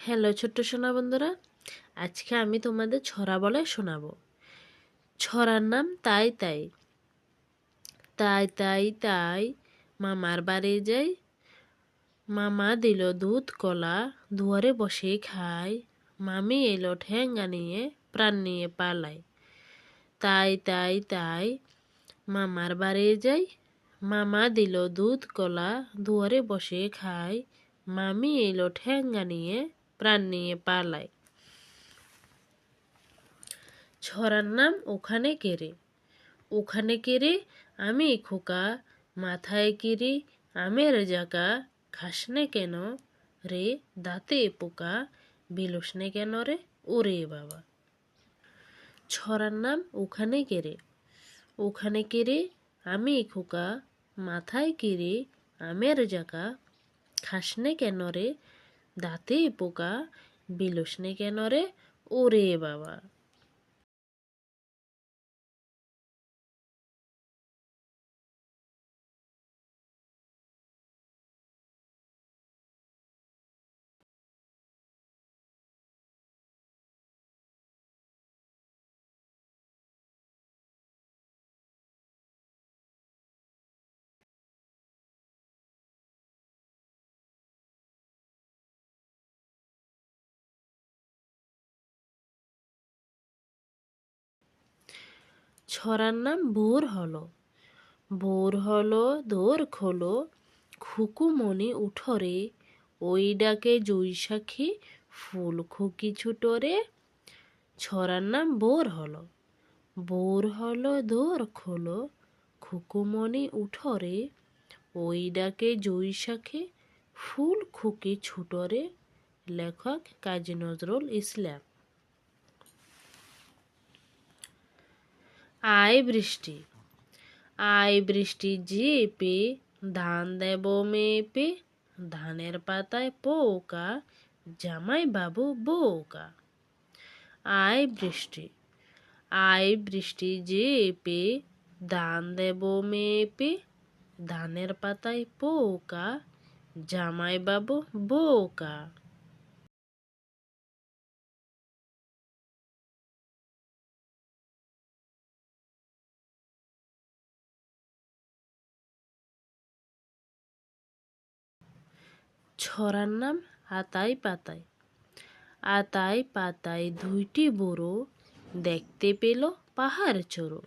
Hello ছোট্ট সোনা বন্ধুরা, আজকে আমি তোমাদের ছড়া বলে শোনাবো। ছড়ার নাম তাই তাই। তাই তাই তাই মামার বাড়ি যাই, মামা দিল দুধ কলা, দুয়ারে বসে খাই, মামি এলো ঠেঙ্গা নিয়ে, প্রাণ নিয়ে পালাই। তাই তাই তাই মামার বাড়ি যাই, মামা দিল দুধ কলা, দুয়ারে বসে খাই, মামি এলো ঠেঙ্গা নিয়ে, প্রাণ নিয়ে পালাই। ছড়ার নাম ওখানে কেরে। ওখানে কেরে আমি খোকা, মাথায় কিরি আমের জাকা, খাসনে কেন রে দাঁতে পোকা, বিলসনে কেন রে ওরে বাবা। ছড়ার নাম ওখানে কেরে। ওখানে কেরে আমি খোকা, মাথায় কিরি আমের জাকা, খাসনে কেন রে দাঁতে পোকা, বিলসনে কেন রে ওরে বাবা। ছড়ার নাম ভোর হলো। ভোর হলো দোর খোলো, খুকুমনি উঠরে, ওই ডাকে জৈশাখী ফুল খুকি ছুটরে। ছড়ার নাম ভোর হলো। ভোর হলো দোর খোলো, খুকুমনি উঠরে, ওই ডাকে জৈশাখী ফুল খুকি ছুটরে। লেখক কাজী নজরুল ইসলাম। আয় বৃষ্টি। আয় বৃষ্টি ঝেপে, ধান দেব মেপে, ধানের পাতায় পোকা, জামাই বাবু বোকা। আয় বৃষ্টি। আয় বৃষ্টি ঝেপে, ধান দেব মেপে, ধানের পাতায় পোকা, জামাই বাবু বোকা। ছড়ার নাম আতাই পাতায়। আতাই পাতায় দুইটি বুড়ো, দেখতে পেল পাহাড় চড়ো।